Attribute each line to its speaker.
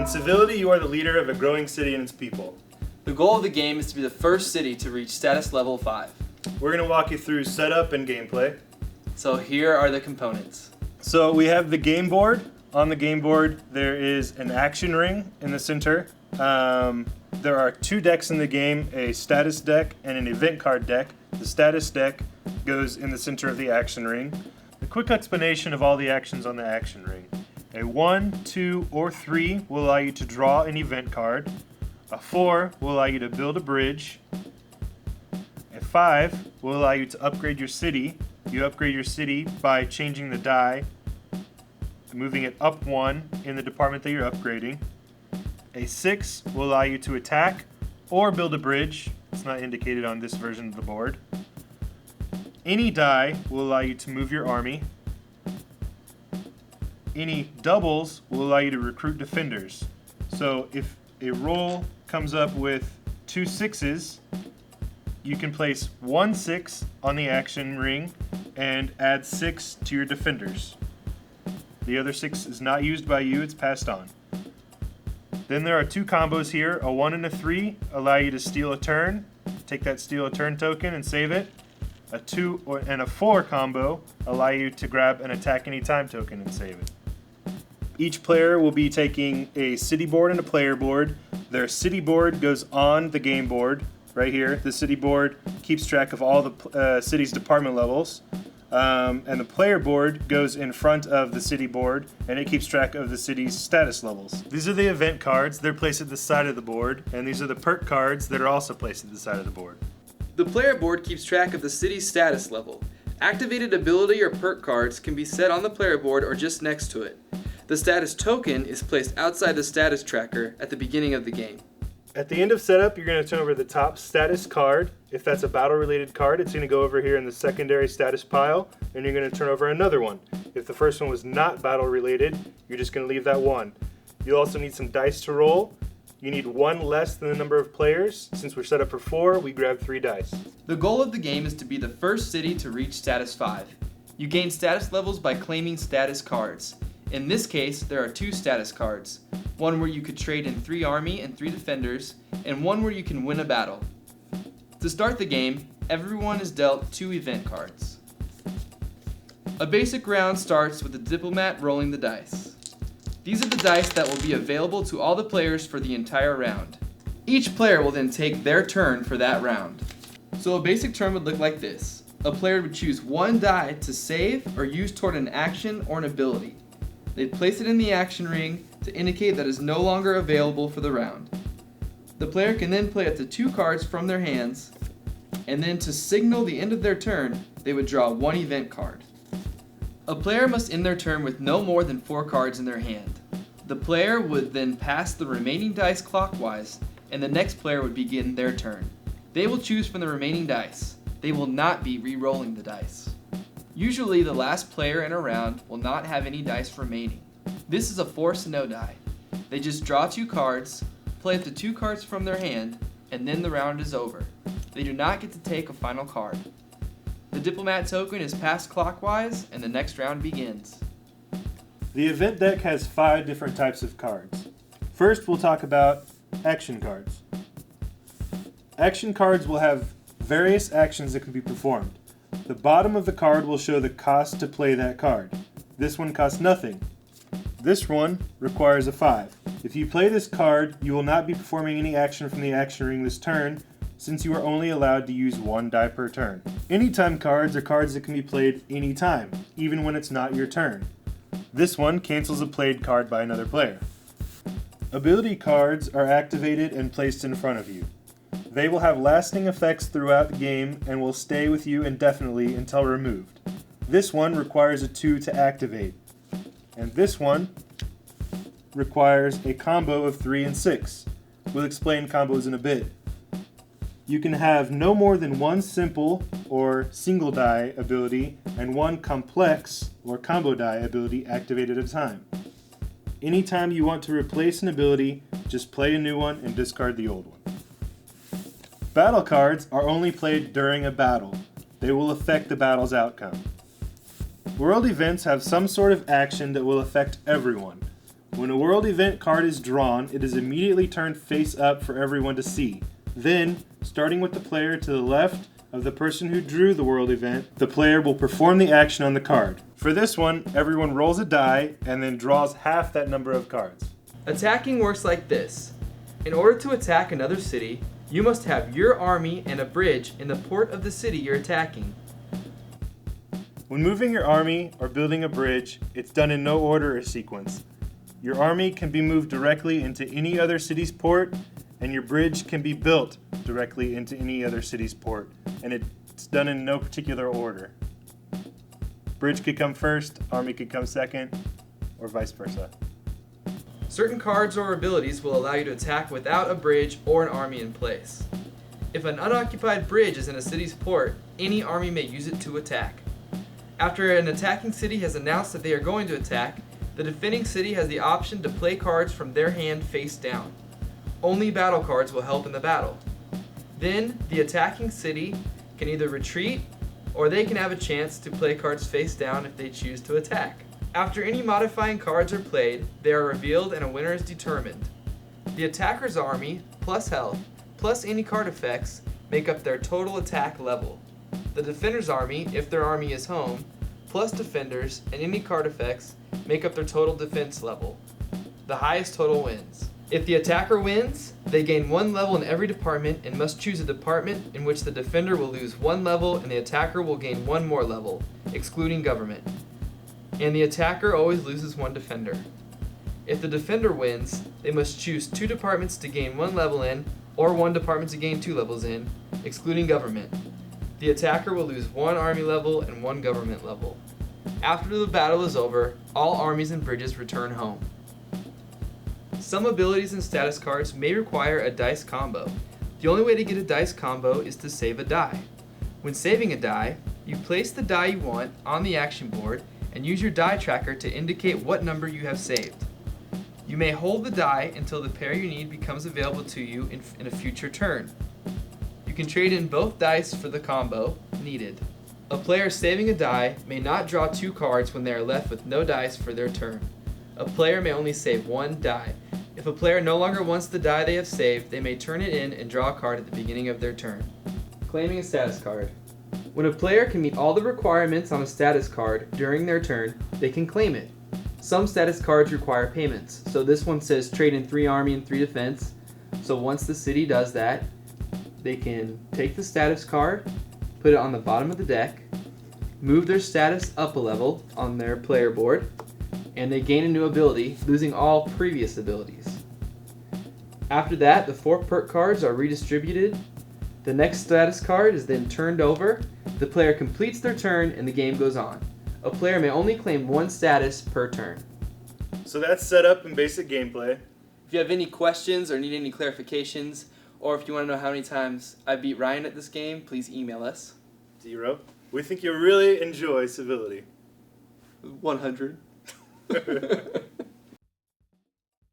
Speaker 1: In Civility, you are the leader of a growing city and its people.
Speaker 2: The goal of the game is to be the first city to reach status level 5.
Speaker 1: We're going to walk you through setup and gameplay.
Speaker 2: So here are the components.
Speaker 1: So we have the game board. On the game board, there is an action ring in the center. There are 2 decks in the game, a status deck and an event card deck. The status deck goes in the center of the action ring. A quick explanation of all the actions on the action ring. A 1, 2, or 3 will allow you to draw an event card. A 4 will allow you to build a bridge. A 5 will allow you to upgrade your city. You upgrade your city by changing the die, moving it up 1 in the department that you're upgrading. A 6 will allow you to attack or build a bridge. It's not indicated on this version of the board. Any die will allow you to move your army. Any doubles will allow you to recruit defenders. So if a roll comes up with 2 6s, you can place 1 6 on the action ring and add 6 to your defenders. The other 6 is not used by you, it's passed on. Then there are 2 combos here. A 1 and a 3 allow you to steal a turn. Take that steal a turn token and save it. A 2 and a 4 combo allow you to grab an attack anytime token and save it. Each player will be taking a city board and a player board. Their city board goes on the game board right here. The city board keeps track of all the city's department levels. And the player board goes in front of the city board, and it keeps track of the city's status levels. These are the event cards. They're placed at the side of the board, and these are the perk cards that are also placed at the side of the board.
Speaker 2: The player board keeps track of the city's status level. Activated ability or perk cards can be set on the player board or just next to it. The status token is placed outside the status tracker at the beginning of the game.
Speaker 1: At the end of setup, you're going to turn over the top status card. If that's a battle-related card, it's going to go over here in the secondary status pile, and you're going to turn over another one. If the first one was not battle-related, you're just going to leave that one. You'll also need some dice to roll. You need 1 less than the number of players. Since we're set up for 4, we grab 3 dice.
Speaker 2: The goal of the game is to be the first city to reach status 5. You gain status levels by claiming status cards. In this case, there are 2 status cards. One where you could trade in 3 army and 3 defenders, and one where you can win a battle. To start the game, everyone is dealt 2 event cards. A basic round starts with the diplomat rolling the dice. These are the dice that will be available to all the players for the entire round. Each player will then take their turn for that round. So a basic turn would look like this. A player would choose 1 die to save or use toward an action or an ability. They'd place it in the action ring to indicate that it is no longer available for the round. The player can then play up to 2 cards from their hands, and then to signal the end of their turn, they would draw 1 event card. A player must end their turn with no more than 4 cards in their hand. The player would then pass the remaining dice clockwise, and the next player would begin their turn. They will choose from the remaining dice. They will not be re-rolling the dice. Usually the last player in a round will not have any dice remaining. This is a force no die. They just draw 2 cards, play up to 2 cards from their hand, and then the round is over. They do not get to take a final card. The diplomat token is passed clockwise and the next round begins.
Speaker 1: The event deck has 5 different types of cards. First, we'll talk about action cards. Action cards will have various actions that can be performed. The bottom of the card will show the cost to play that card. This one costs nothing. This one requires a 5. If you play this card, you will not be performing any action from the action ring this turn, since you are only allowed to use 1 die per turn. Anytime cards are cards that can be played anytime, even when it's not your turn. This one cancels a played card by another player. Ability cards are activated and placed in front of you. They will have lasting effects throughout the game and will stay with you indefinitely until removed. This one requires a 2 to activate, and this one requires a combo of 3 and 6. We'll explain combos in a bit. You can have no more than 1 simple or single die ability and 1 complex or combo die ability activated at a time. Anytime you want to replace an ability, just play a new one and discard the old one. Battle cards are only played during a battle. They will affect the battle's outcome. World events have some sort of action that will affect everyone. When a world event card is drawn, it is immediately turned face up for everyone to see. Then, starting with the player to the left of the person who drew the world event, the player will perform the action on the card. For this one, everyone rolls a die and then draws half that number of cards.
Speaker 2: Attacking works like this. In order to attack another city, you must have your army and a bridge in the port of the city you're attacking.
Speaker 1: When moving your army or building a bridge, it's done in no order or sequence. Your army can be moved directly into any other city's port, and your bridge can be built directly into any other city's port, and it's done in no particular order. Bridge could come first, army could come second, or vice versa.
Speaker 2: Certain cards or abilities will allow you to attack without a bridge or an army in place. If an unoccupied bridge is in a city's port, any army may use it to attack. After an attacking city has announced that they are going to attack, the defending city has the option to play cards from their hand face down. Only battle cards will help in the battle. Then, the attacking city can either retreat, or they can have a chance to play cards face down if they choose to attack. After any modifying cards are played, they are revealed and a winner is determined. The attacker's army, plus health, plus any card effects, make up their total attack level. The defender's army, if their army is home, plus defenders and any card effects, make up their total defense level. The highest total wins. If the attacker wins, they gain 1 level in every department and must choose a department in which the defender will lose 1 level and the attacker will gain 1 more level, excluding government. And the attacker always loses 1 defender. If the defender wins, they must choose 2 departments to gain 1 level in, or 1 department to gain 2 levels in, excluding government. The attacker will lose 1 army level and 1 government level. After the battle is over, all armies and bridges return home. Some abilities and status cards may require a dice combo. The only way to get a dice combo is to save a die. When saving a die, you place the die you want on the action board and use your die tracker to indicate what number you have saved. You may hold the die until the pair you need becomes available to you in a future turn. You can trade in both dice for the combo needed. A player saving a die may not draw 2 cards when they are left with no dice for their turn. A player may only save 1 die. If a player no longer wants the die they have saved, they may turn it in and draw a card at the beginning of their turn. Claiming a status card. When a player can meet all the requirements on a status card during their turn, they can claim it. Some status cards require payments, so this one says trade in 3 army and 3 defense. So once the city does that, they can take the status card, put it on the bottom of the deck, move their status up a level on their player board, and they gain a new ability, losing all previous abilities. After that, the 4 perk cards are redistributed. The next status card is then turned over. The player completes their turn and the game goes on. A player may only claim 1 status per turn.
Speaker 1: So that's set up in basic gameplay.
Speaker 2: If you have any questions or need any clarifications, or if you want to know how many times I beat Ryan at this game, please email us.
Speaker 1: 0. We think you'll really enjoy Civility.
Speaker 2: 100.